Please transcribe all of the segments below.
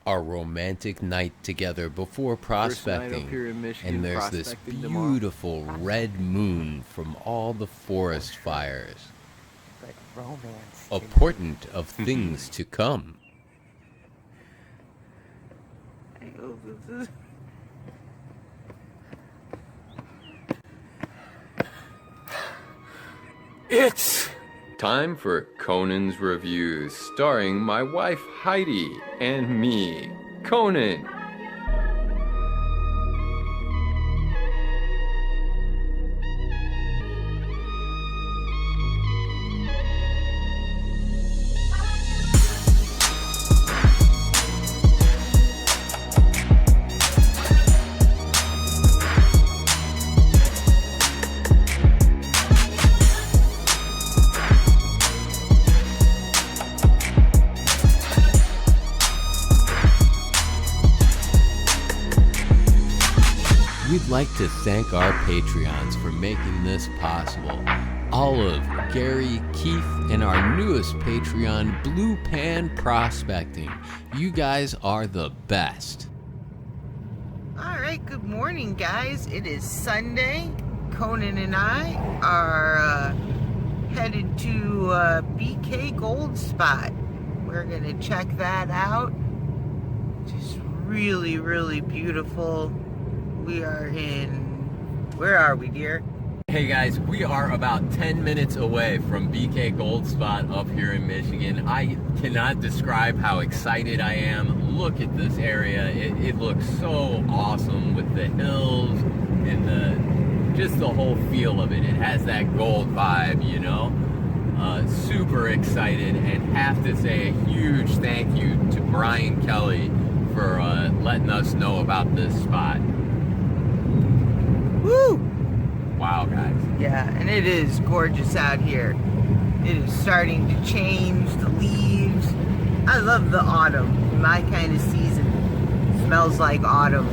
our romantic night together before prospecting, and there's this beautiful red moon from all the forest fires, But romance a tonight. portent of things to come. I hope this is... It's time for Conan's Reviews, starring my wife Heidi and me, Conan. We'd like to thank our Patreons for making this possible. Olive, Gary, Keith, and our newest Patreon, Blue Pan Prospecting. You guys are the best. Alright, good morning guys. It is Sunday. Conan and I are headed to BK Gold Spot. We're going to check that out. Just really, really beautiful. We are in... Where are we, dear? Hey guys, we are about 10 minutes away from BK Gold Spot up here in Michigan. I cannot describe how excited I am. Look at this area. It looks so awesome with the hills and just the whole feel of it. It has that gold vibe, you know? Super excited, and have to say a huge thank you to Brian Kelly for letting us know about this spot. Woo! Wow, guys. Yeah, and it is gorgeous out here. It is starting to change, the leaves. I love the autumn. My kind of season smells like autumn.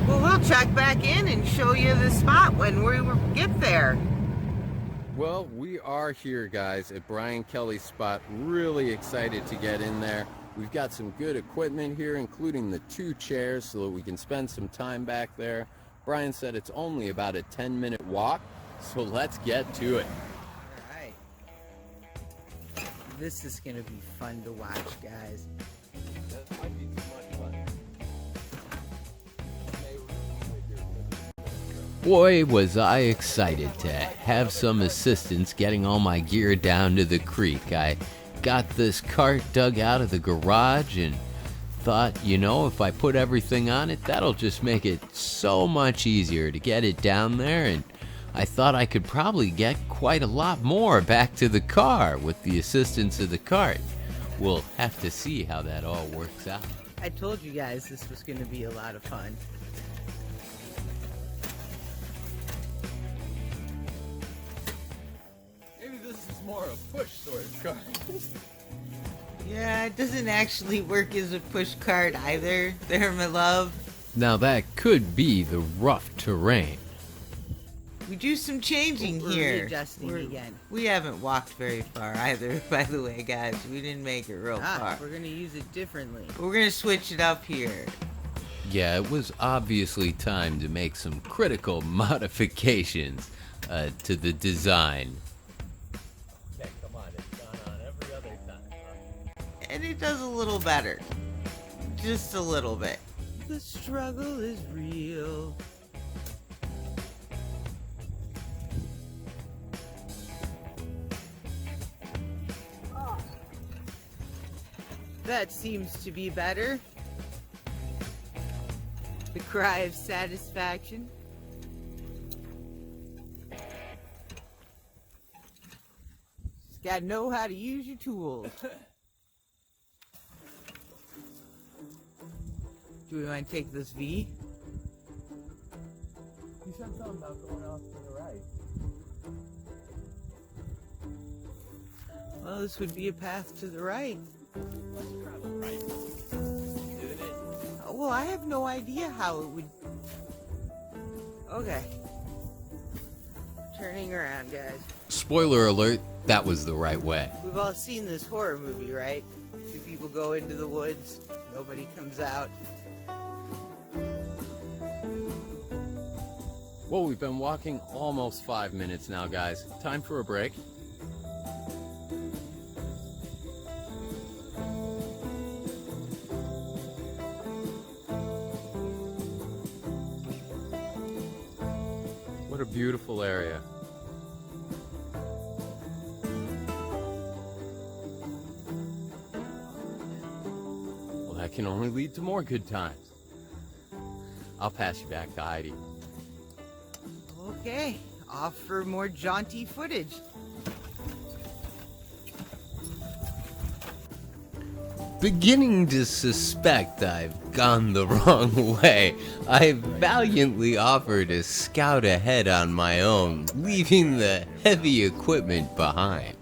Well, we'll check back in and show you the spot when we get there. Well, we are here, guys, at Brian Kelly's spot. Really excited to get in there. We've got some good equipment here, including the 2 chairs, so that we can spend some time back there. Brian said it's only about a 10-minute walk, so let's get to it. All right. This is going to be fun to watch, guys. That might be too much fun. Boy, was I excited to have some assistance getting all my gear down to the creek. I got this cart dug out of the garage and thought, you know, if I put everything on it, that'll just make it so much easier to get it down there, and I thought I could probably get quite a lot more back to the car with the assistance of the cart. We'll have to see how that all works out. I told you guys this was going to be a lot of fun. Maybe this is more a push sort of car. Yeah, it doesn't actually work as a push cart either, there, my love. Now that could be the rough terrain. We do some changing We're here. readjusting again. We haven't walked very far either, by the way, guys. We didn't make it real far. We're gonna use it differently. We're gonna switch it up here. Yeah, it was obviously time to make some critical modifications to the design. Okay, come on, it's gone on every other time. And it does a little better. Just a little bit. The struggle is real. That seems to be better. The cry of satisfaction. Just gotta know how to use your tools. Do we want to take this V? You said something about going off to the right. Well, this would be a path to the right. Well, I have no idea how it would... Okay. Turning around, guys. Spoiler alert, that was the right way. We've all seen this horror movie, right? If you've people go into the woods. Nobody comes out. Well, we've been walking almost 5 minutes now, guys. Time for a break. What a beautiful area. Well, that can only lead to more good times. I'll pass you back to Heidi. Okay, off for more jaunty footage. Beginning to suspect I've gone the wrong way, I valiantly offer to scout ahead on my own, leaving the heavy equipment behind.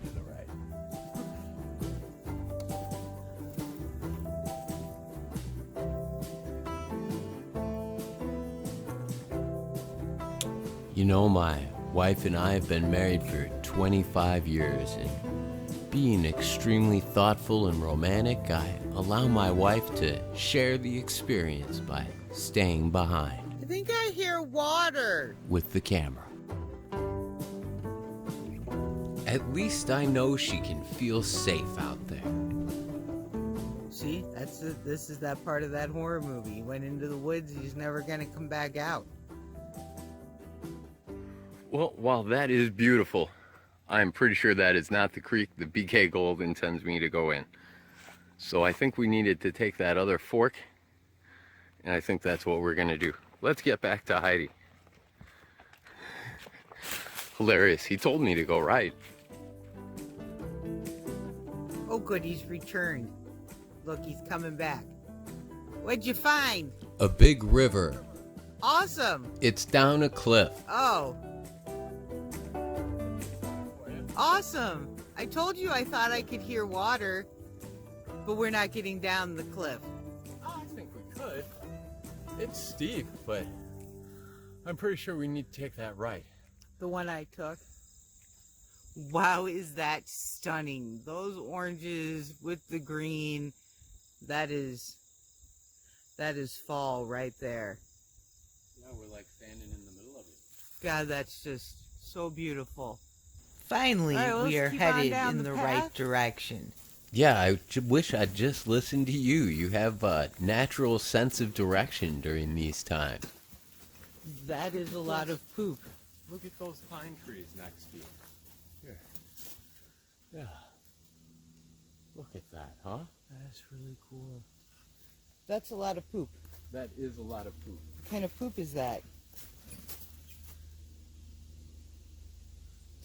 You know, my wife and I have been married for 25 years, and being extremely thoughtful and romantic, I allow my wife to share the experience by staying behind I think I hear water. with the camera. At least I know she can feel safe out there. See, this is that part of that horror movie. He went into the woods, he's never gonna come back out. Well, while that is beautiful, I'm pretty sure that is not the creek the BK Gold intends me to go in. So I think we needed to take that other fork, and I think that's what we're gonna do. Let's get back to Heidi. Hilarious, he told me to go right. Oh good, he's returned. Look, he's coming back. What'd you find? A big river. Awesome. It's down a cliff. Oh. Awesome. I told you I thought I could hear water, but we're not getting down the cliff. I think we could. It's steep, but I'm pretty sure we need to take that right. The one I took. Wow, is that stunning. Those oranges with the green, that is fall right there. Yeah, we're like standing in the middle of it. God, that's just so beautiful. Finally, All right, we are let's keep on headed down in the the path. right direction. Yeah, I wish I'd just listened to you. You have a natural sense of direction during these times. That is a lot of poop. Look at those pine trees next to you. Here. Yeah. Look at that, huh? That's really cool. That's a lot of poop. That is a lot of poop. What kind of poop is that?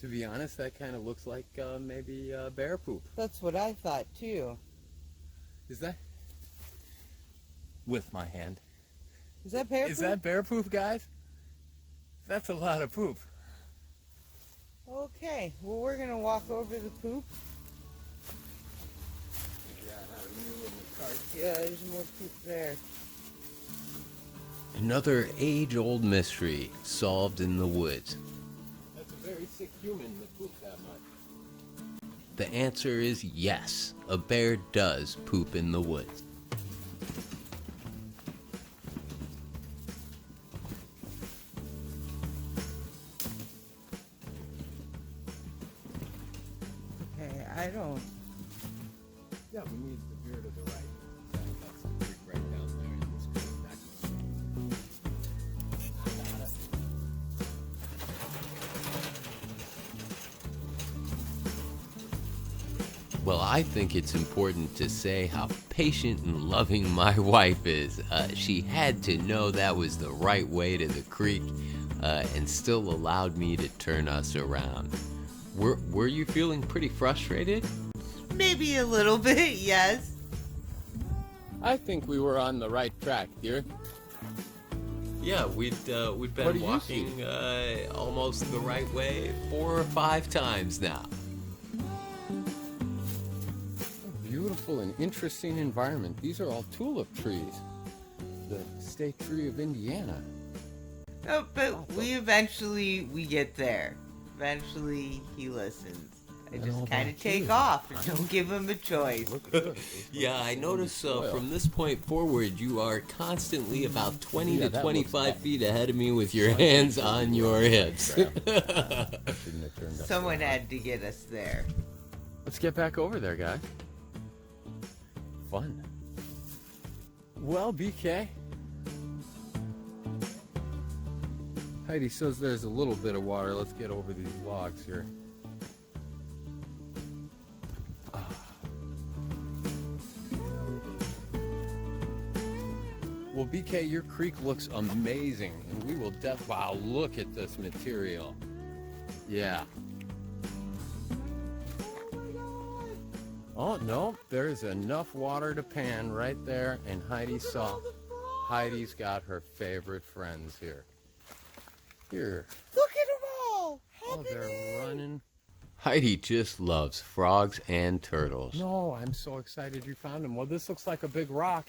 To be honest, that kind of looks like maybe bear poop. That's what I thought too. Is that? With my hand. Is that bear Is poop? that bear poop, guys? That's a lot of poop. Okay, well we're gonna walk over the poop. Yeah, I have a mule in the cart. Yeah, there's more poop there. Another age-old mystery solved in the woods. That's a very sick human that pooped that much. The answer is yes. A bear does poop in the woods. Okay, I don't. Yeah, we need the beer to the right. That's the creek right down there in this creek back. Well, I think it's important to say how patient and loving my wife is. She had to know that was the right way to the creek and still allowed me to turn us around. Were you feeling pretty frustrated? Maybe a little bit, yes. I think we were on the right track, dear. Yeah, we'd What been do you walking almost the right way 4 or 5 times now. Beautiful and interesting environment. These are all tulip trees. The state tree of Indiana. No, but we get there. Eventually he listens. They just kind of take off and don't give them a choice. Yeah, I notice from this point forward, you are constantly about 20 to 25 feet ahead of me with your hands on your hips. Someone had to get us there. Let's get back over there, guys. Fun. Well, BK. Heidi says there's a little bit of water. Let's get over these logs here. Well, BK, your creek looks amazing, and we will wow, look at this material. Yeah. Oh, no, there's enough water to pan right there, and Heidi's got her favorite friends here. Here. Look at them all! Oh, they're running. Heidi just loves frogs and turtles. No, I'm so excited you found them. Well, this looks like a big rock.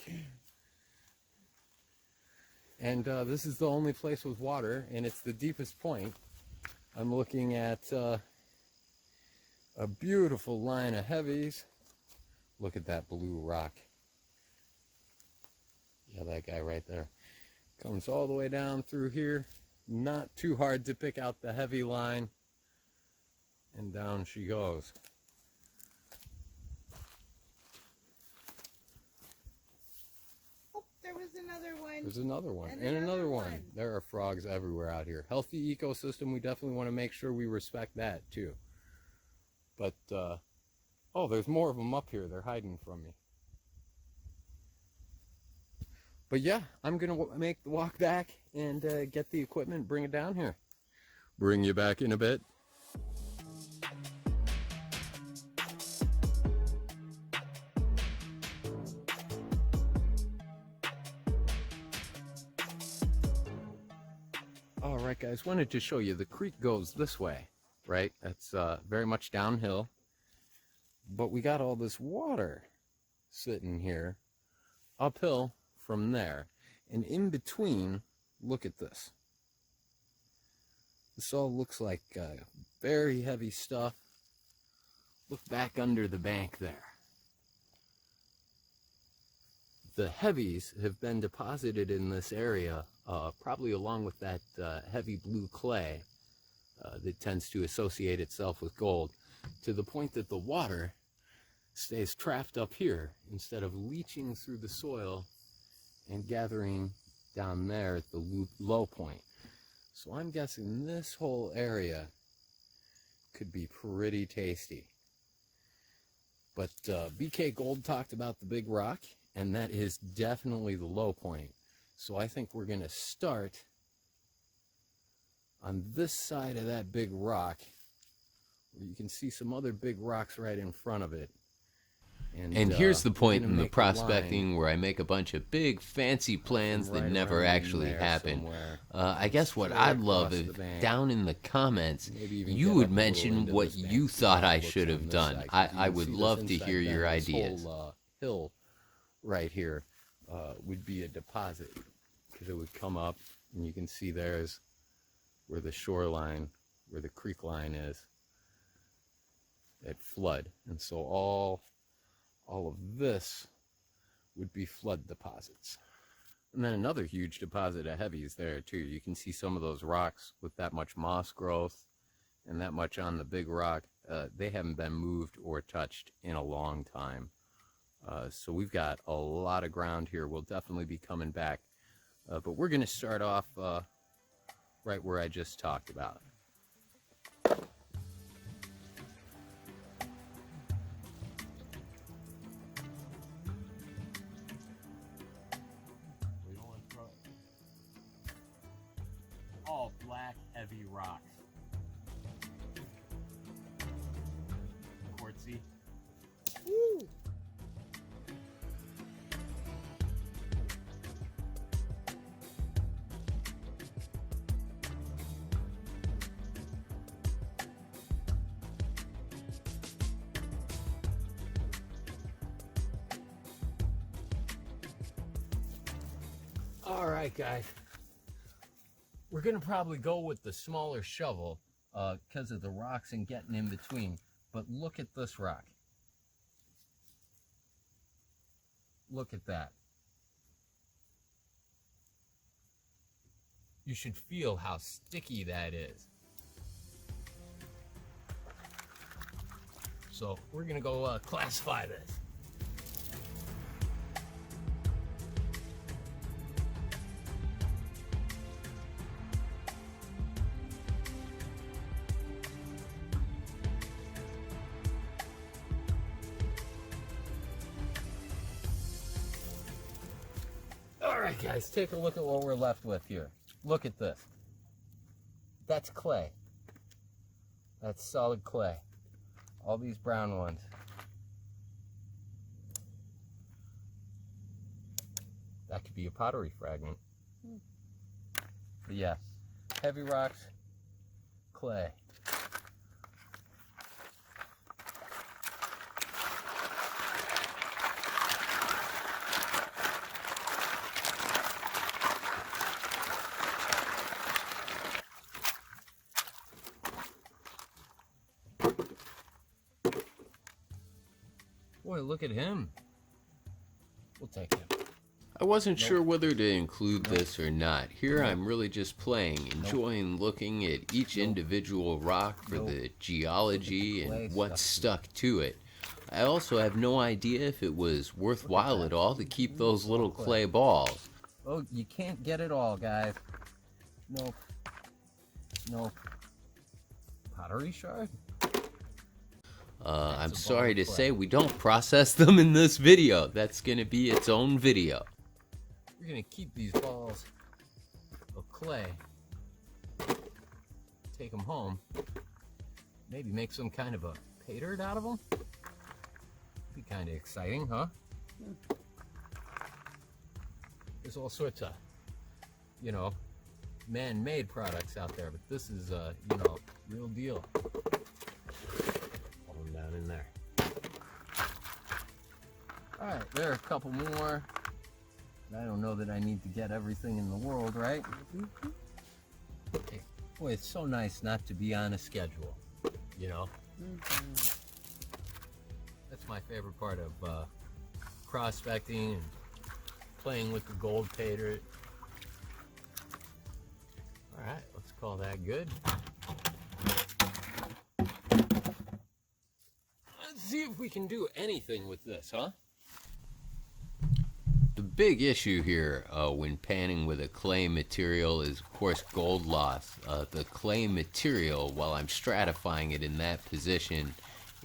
And this is the only place with water, and it's the deepest point. I'm looking at a beautiful line of heavies. Look at that blue rock. Yeah, that guy right there. Comes all the way down through here. Not too hard to pick out the heavy line. And down she goes. Oh, there was another one. There's another one. And another one. There are frogs everywhere out here. Healthy ecosystem, we definitely want to make sure we respect that too. But, oh, there's more of them up here. They're hiding from me. But yeah, I'm going to make the walk back and get the equipment, bring it down here. Bring you back in a bit. All right, guys, wanted to show you the creek goes this way, right? That's very much downhill. But we got all this water sitting here uphill from there, and in between, look at this. This all looks like very heavy stuff. Look back under the bank there. The heavies have been deposited in this area, probably along with that heavy blue clay that tends to associate itself with gold, to the point that the water stays trapped up here instead of leaching through the soil and gathering down there at the low point. So I'm guessing this whole area could be pretty tasty. But BK Gold talked about the big rock, and that is definitely the low point. So I think we're going to start on this side of that big rock, where you can see some other big rocks right in front of it. And here's the point in the prospecting where I make a bunch of big fancy plans that never actually happen. I guess what I'd love if down in the comments you would mention what you thought I should have done. I would love to hear your ideas. This whole hill right here would be a deposit, because it would come up and you can see there's where the shoreline, where the creek line is at flood. And so all of this would be flood deposits. And then another huge deposit of heavies there too. You can see some of those rocks with that much moss growth and that much on the big rock. They haven't been moved or touched in a long time. So we've got a lot of ground here. We'll definitely be coming back. But we're going to start off right where I just talked about. All black, heavy rocks. Quartzy. Woo! All right, guys. We're going to probably go with the smaller shovel because of the rocks and getting in between. But look at this rock. Look at that. You should feel how sticky that is. So we're gonna go classify this. All right, guys, take a look at what we're left with here. Look at this. That's clay. That's solid clay. All these brown ones. That could be a pottery fragment. But yeah, heavy rocks, clay. Boy, look at him. We'll take him. I wasn't sure whether to include this or not. Here I'm really just playing, enjoying looking at each individual rock for the geology and what's stuck to it. I also have no idea if it was worthwhile at all to keep those little clay balls. Oh, you can't get it all, guys. Nope. Nope. Pottery shard? I'm sorry to say we don't process them in this video. That's going to be its own video. We're going to keep these balls of clay, take them home, maybe make some kind of a pay dirt out of them. Be kind of exciting, huh? There's all sorts of, you know, man-made products out there, but this is, you know, real deal. Down in there. All right, there are a couple more. I don't know that I need to get everything in the world, right? Hey, boy, it's so nice not to be on a schedule, you know? That's my favorite part of prospecting and playing with the gold pay dirt. All right, let's call that good. See if we can do anything with this, huh? The big issue here when panning with a clay material is, of course, gold loss. The clay material, while I'm stratifying it in that position,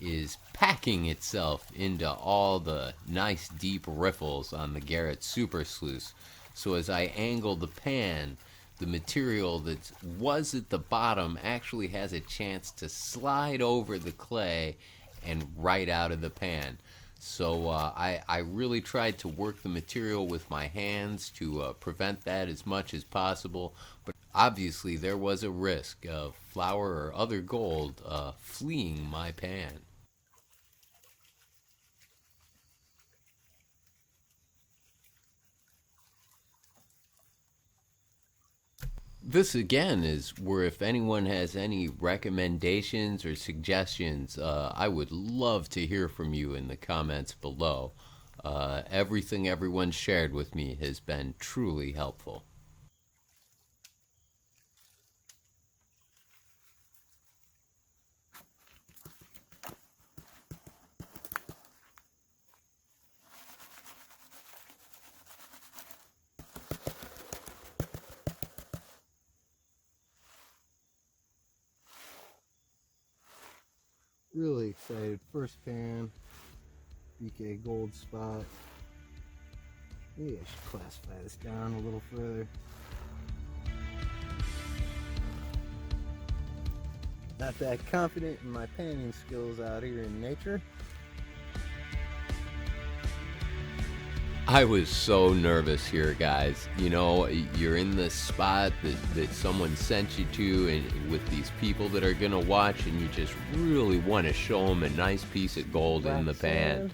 is packing itself into all the nice deep riffles on the Garrett Super Sluice. So as I angle the pan, the material that was at the bottom actually has a chance to slide over the clay and right out of the pan. So I really tried to work the material with my hands to prevent that as much as possible. But obviously there was a risk of flour or other gold fleeing my pan. This again is where if anyone has any recommendations or suggestions, I would love to hear from you in the comments below. Everything everyone shared with me has been truly helpful. Really excited. First pan, BK Gold Spot. Maybe I should classify this down a little further. Not that confident in my panning skills out here in nature. I was so nervous here, guys. You know, you're in this spot that someone sent you to, and with these people that are gonna watch, and you just really want to show them a nice piece of gold in the pan.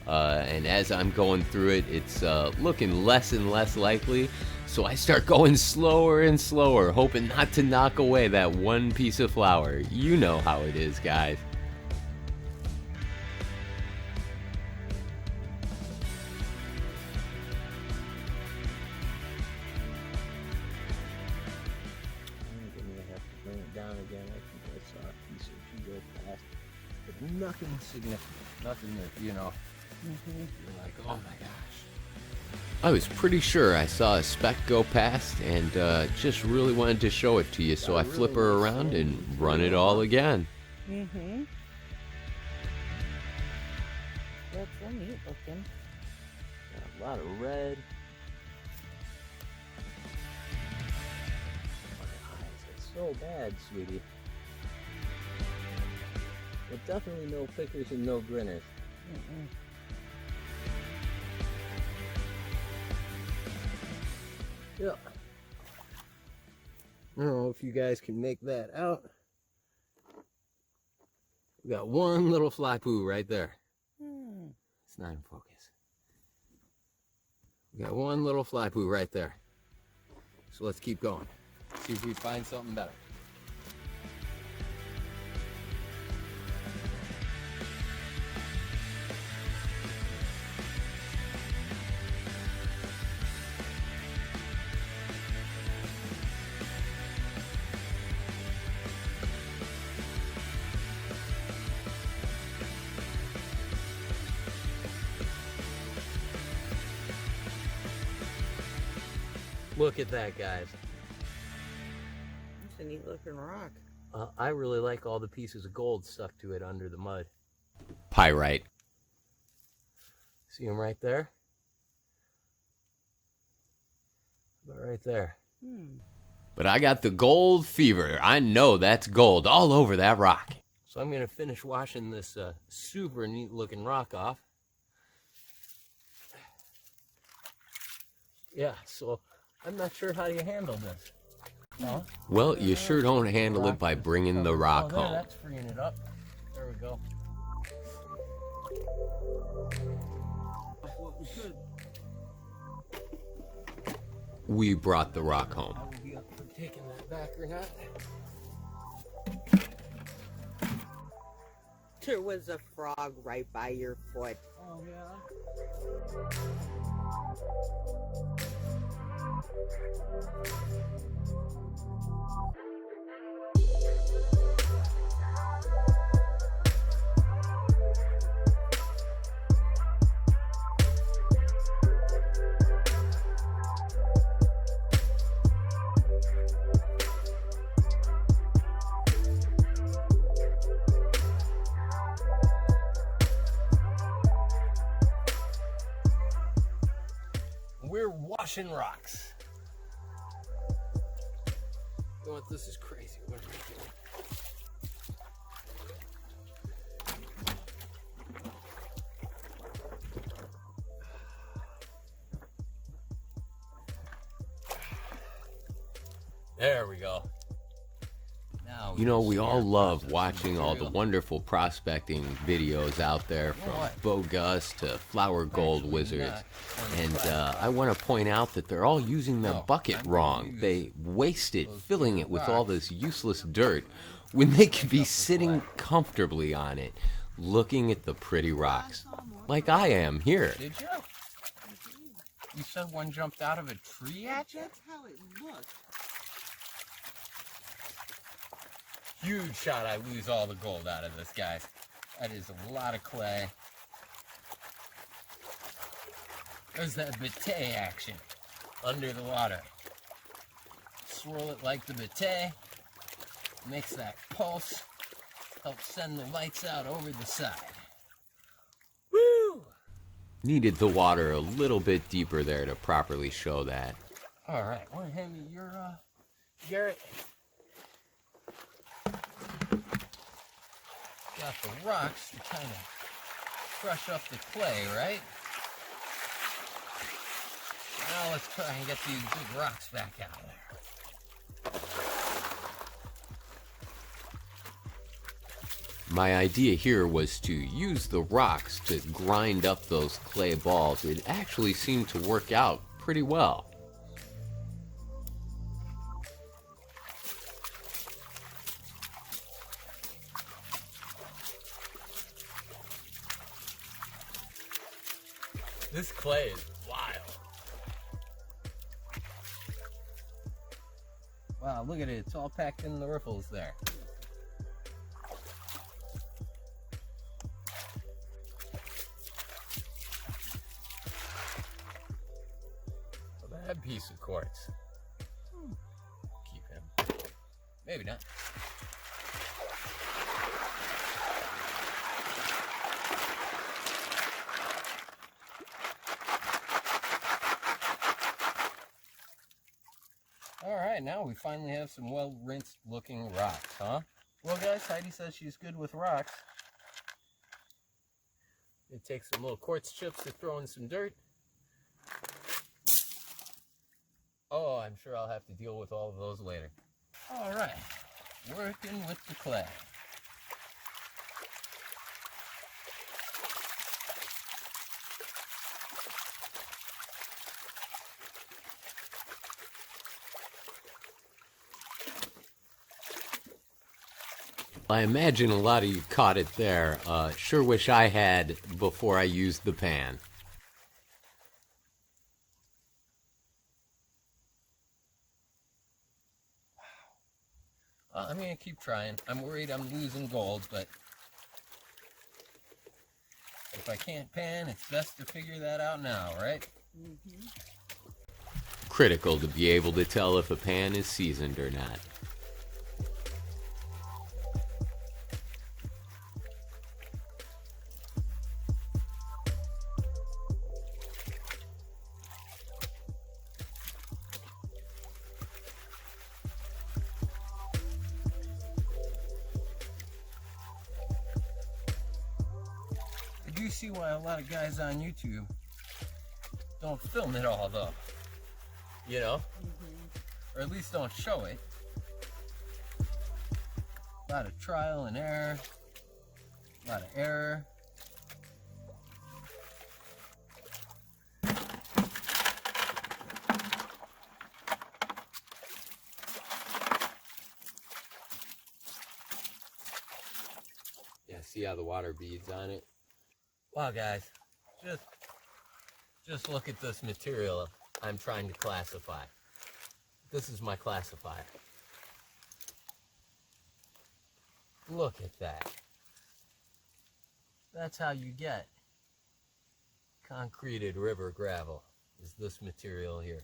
And as I'm going through it, it's looking less and less likely. So I start going slower and slower, hoping not to knock away that one piece of flour. You know how it is, guys. nothing significant. Nothing that, you know, you're like, oh my gosh. I was pretty sure I saw a speck go past and just really wanted to show it to you, so I flip her around and run it all again. That's so neat looking. Got a lot of red. My eyes are so bad, sweetie. But definitely no pickers and no grinners. Yeah. I don't know if you guys can make that out. We got one little fly poo right there. It's not in focus. We got one little fly poo right there. So let's keep going. See if we find something better. Look at that, guys. It's a neat looking rock. I really like all the pieces of gold stuck to it under the mud. Pyrite. See them right there? About right there. But I got the gold fever. I know that's gold all over that rock. So I'm going to finish washing this super neat looking rock off. Yeah, so I'm not sure how you handle this. Well, you sure don't handle it by bringing the rock home. That's freeing it up. There we go. We brought the rock home. I will be up for taking that back or not. There was a frog right by your foot. Oh, yeah? We're washing rocks. You know what? This is crazy. What are we doing? There we go. Now, you know, we all love watching all the wonderful prospecting videos out there, from Bogus to Flower Gold Wizards. And I want to point out that they're all using the bucket wrong. They wasted filling it with all this useless dirt when they could be sitting comfortably on it, looking at the pretty rocks, like I am here. Did you? You said one jumped out of a tree at you? That's how it looked. Huge shot I lose all the gold out of this, guys. That is a lot of clay. There's that bate action under the water. Swirl it like the bate. Makes that pulse. Helps send the lights out over the side. Woo! Needed the water a little bit deeper there to properly show that. All right, want to hand me your Garrett? Got the rocks to kind of crush up the clay, right? Now let's try and get these big rocks back out of there. My idea here was to use the rocks to grind up those clay balls. It actually seemed to work out pretty well. This clay is wild. Wow, look at it. It's all packed in the riffles there. a piece of quartz. Keep him. Maybe not. All right, now we finally have some well-rinsed looking rocks, huh? Well, guys, Heidi says she's good with rocks. It takes some little quartz chips to throw in some dirt. Oh, I'm sure I'll have to deal with all of those later. All right, working with the clay. I imagine a lot of you caught it there. Sure wish I had before I used the pan. I'm going to keep trying. I'm worried I'm losing gold, but if I can't pan, it's best to figure that out now, right? Mm-hmm. Critical to be able to tell if a pan is seasoned or not. You see why a lot of guys on YouTube don't film it all, though, you know, or at least don't show it. A lot of trial and error, a lot of error. Yeah, see how the water beads on it? Wow, guys, just look at this material I'm trying to classify. This is my classifier. Look at that. That's how you get concreted river gravel, is this material here.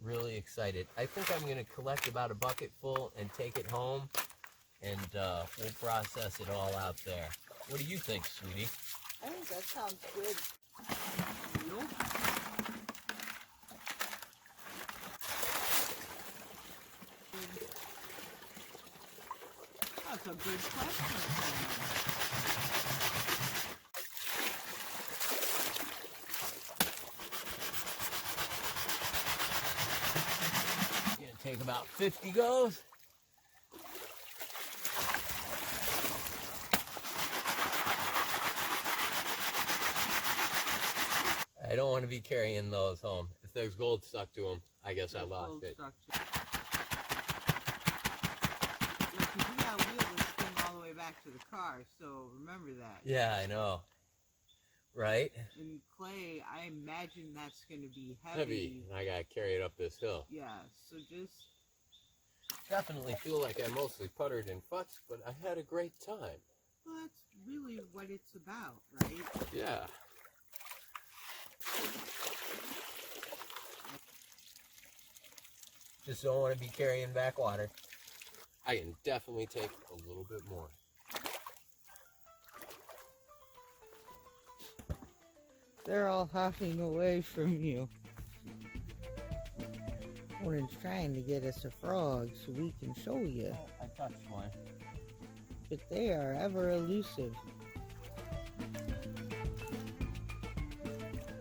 Really excited. I think I'm going to collect about a bucket full and take it home, and we'll process it all out there. What do you think, sweetie? I think that sounds good. Nope. That's a good question. Gonna take about 50 goes. I don't want to be carrying those home. If there's gold stuck to them, I guess I lost it. Yeah, because we gotta wheel this thing all the way back to the car, so remember that. Yeah, I know. Right? And clay, I imagine that's going to be Heavy. And I gotta carry it up this hill. Yeah, so just... Definitely feel like I mostly puttered and futzed, but I had a great time. Well, that's really what it's about, right? Yeah. Just don't want to be carrying back water. I can definitely take a little bit more. They're all hopping away from you. Conan's trying to get us a frog so we can show you. Oh, I touched one. But they are ever elusive.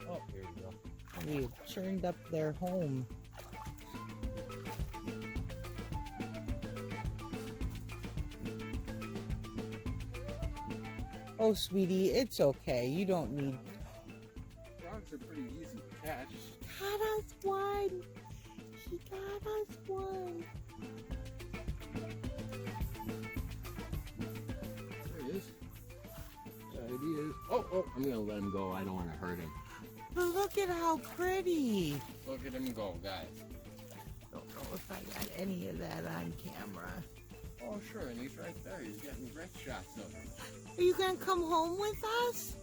Oh, here we go. We've churned up their home. Oh, sweetie, it's okay. You don't need... Frogs are pretty easy to catch. Got us one. She got us one. There he is. There he is. Oh, I'm going to let him go. I don't want to hurt him. But look at how pretty. Look at him go, guys. Don't know if I got any of that on camera. Oh, sure, and he's right there. He's getting great shots of him. Are you going to come home with us?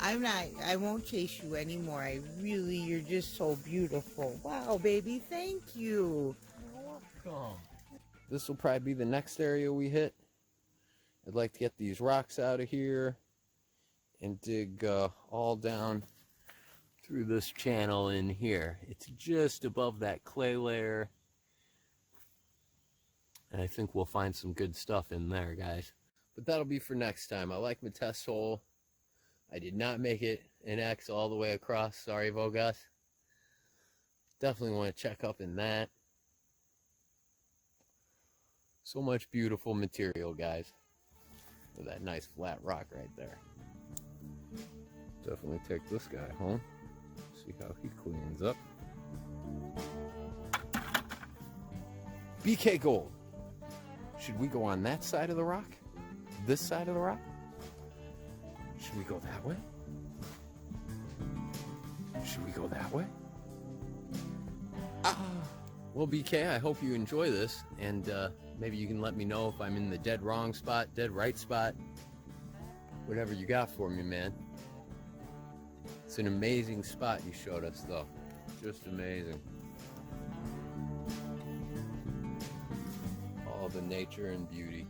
I won't chase you anymore. You're just so beautiful. Wow, baby, thank you. Welcome. This will probably be the next area we hit. I'd like to get these rocks out of here and dig all down through this channel in here. It's just above that clay layer. And I think we'll find some good stuff in there, guys. But that'll be for next time. I like my test hole. I did not make it an X all the way across. Sorry, Vogas. Definitely want to check up in that. So much beautiful material, guys. With that nice flat rock right there. Definitely take this guy home. See how he cleans up. BK Gold. Should we go on that side of the rock? This side of the rock? Should we go that way? Should we go that way? Well, BK, I hope you enjoy this, and maybe you can let me know if I'm in the dead wrong spot, dead right spot, whatever you got for me, man. It's an amazing spot you showed us, though. Just amazing. All the nature and beauty.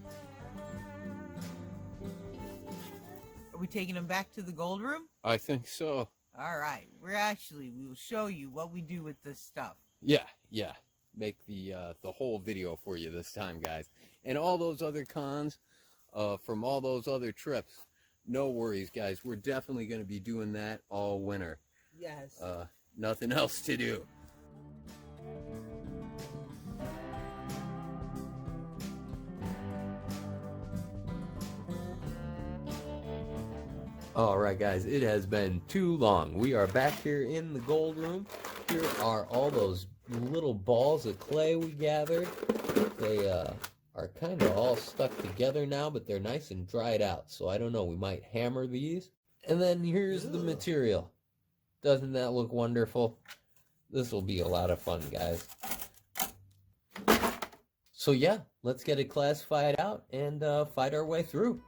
Are we taking them back to the gold room? I think so. All right. We will show you what we do with this stuff. Yeah. Make the whole video for you this time, guys. And all those other cons from all those other trips, no worries, guys. We're definitely going to be doing that all winter. Yes. Nothing else to do. Alright guys, it has been too long. We are back here in the gold room. Here are all those little balls of clay we gathered. They are kind of all stuck together now, but they're nice and dried out. So I don't know, we might hammer these. And then here's the material. Doesn't that look wonderful? This will be a lot of fun, guys. So yeah, let's get it classified out and fight our way through.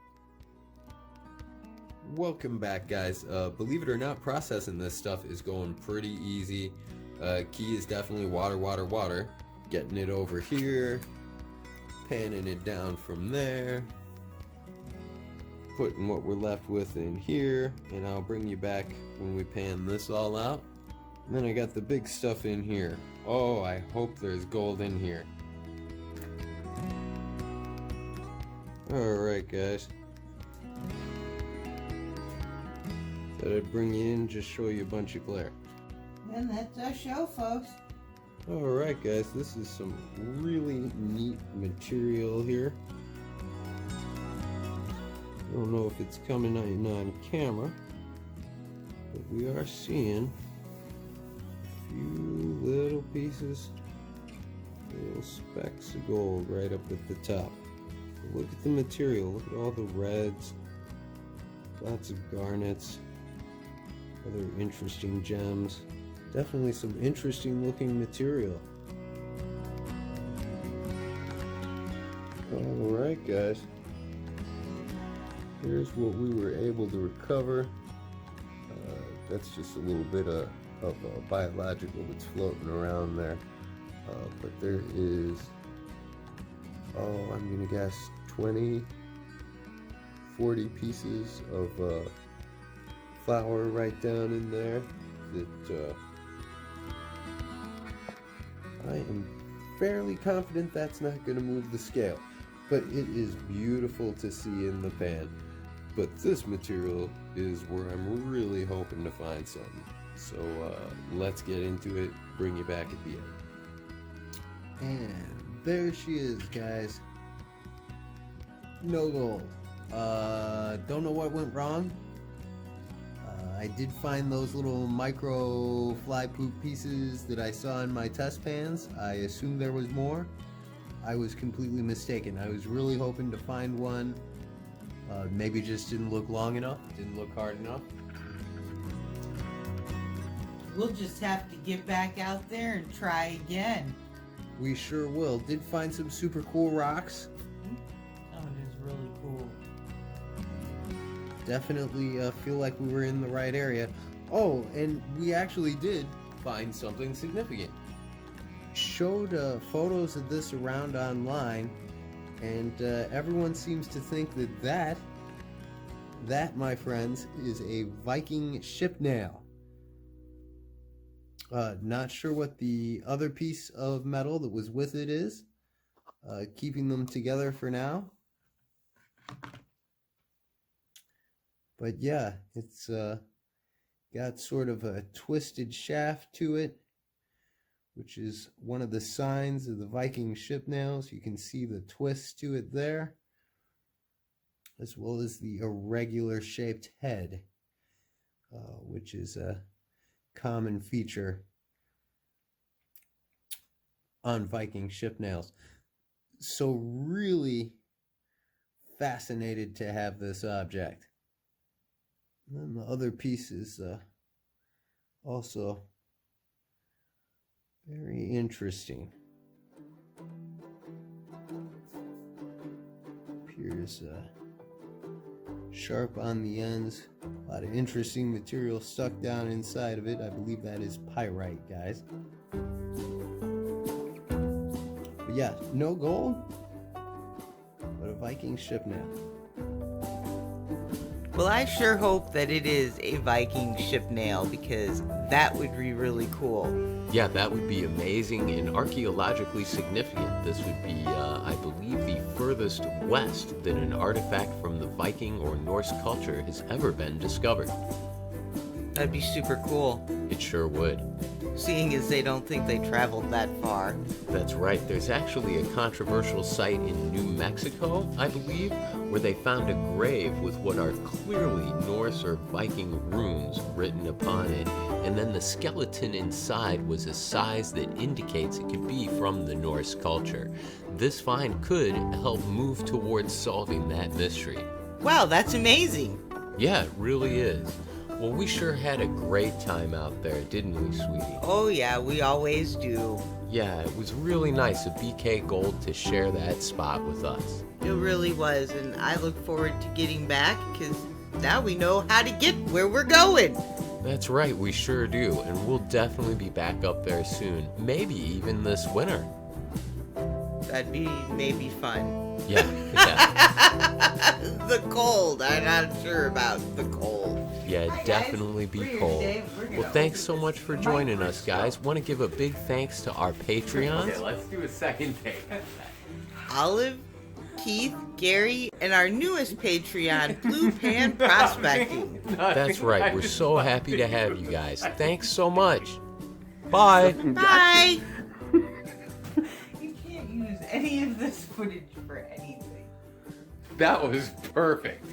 Welcome back, guys. Believe it or not, processing this stuff is going pretty easy. Key is definitely water. Getting it over here, panning it down from there, putting what we're left with in here, and I'll bring you back when we pan this all out. And then I got the big stuff in here. Oh, I hope there's gold in here. Alright, guys. Thought I'd bring you in, just show you a bunch of glare. And that's our show, folks. Alright guys, this is some really neat material here. I don't know if it's coming on camera, but we are seeing a few little pieces, little specks of gold right up at the top. But look at the material, look at all the reds, lots of garnets, other interesting gems. Definitely some interesting looking material. Alright guys, here's what we were able to recover. That's just a little bit of biological that's floating around there. But there is, I'm gonna guess 20, 40 pieces of flour right down in there that I am fairly confident that's not going to move the scale, but it is beautiful to see in the pan. But this material is where I'm really hoping to find something. So let's get into it, bring you back at the end. And there she is, guys. No gold. Don't know what went wrong. I did find those little micro fly poop pieces that I saw in my test pans. I assumed there was more. I was completely mistaken. I was really hoping to find one. Maybe just didn't look long enough, didn't look hard enough. We'll just have to get back out there and try again. We sure will. Did find some super cool rocks. That one is really cool. definitely feel like we were in the right area. Oh, and we actually did find something significant. Showed photos of this around online, and everyone seems to think that, my friends, is a Viking ship nail. Not sure what the other piece of metal that was with it is. Keeping them together for now. But yeah, it's got sort of a twisted shaft to it, which is one of the signs of the Viking ship nails. You can see the twist to it there, as well as the irregular shaped head, which is a common feature on Viking ship nails. So really fascinated to have this object. And then the other piece is also very interesting. Appears sharp on the ends. A lot of interesting material stuck down inside of it. I believe that is pyrite, guys. But yeah, no gold, but a Viking ship nail. Well, I sure hope that it is a Viking ship nail, because that would be really cool. Yeah, that would be amazing and archaeologically significant. This would be, I believe, the furthest west that an artifact from the Viking or Norse culture has ever been discovered. That'd be super cool, It sure would. seeing as they don't think they traveled that far. That's right. There's actually a controversial site in New Mexico, I believe, where they found a grave with what are clearly Norse or Viking runes written upon it, and then the skeleton inside was a size that indicates it could be from the Norse culture. This find could help move towards solving that mystery. Wow, that's amazing. Yeah, it really is. Well, we sure had a great time out there, didn't we, sweetie? Oh yeah, we always do. Yeah, it was really nice of BK Gold to share that spot with us. It really was, and I look forward to getting back, because now we know how to get where we're going. That's right, we sure do, and we'll definitely be back up there soon, maybe even this winter. That'd be maybe fun. Yeah. The cold, I'm not sure about the cold. Yeah, definitely be cold. Well, thanks so much for joining us, guys. Want to give a big thanks to our Patreons. Okay, let's do a second take. Olive, Keith, Gary, and our newest Patreon, Blue Pan Prospecting. That's right, we're so happy to have you guys. Thanks so much. Bye. Bye. You can't use any of this footage for anything. That was perfect.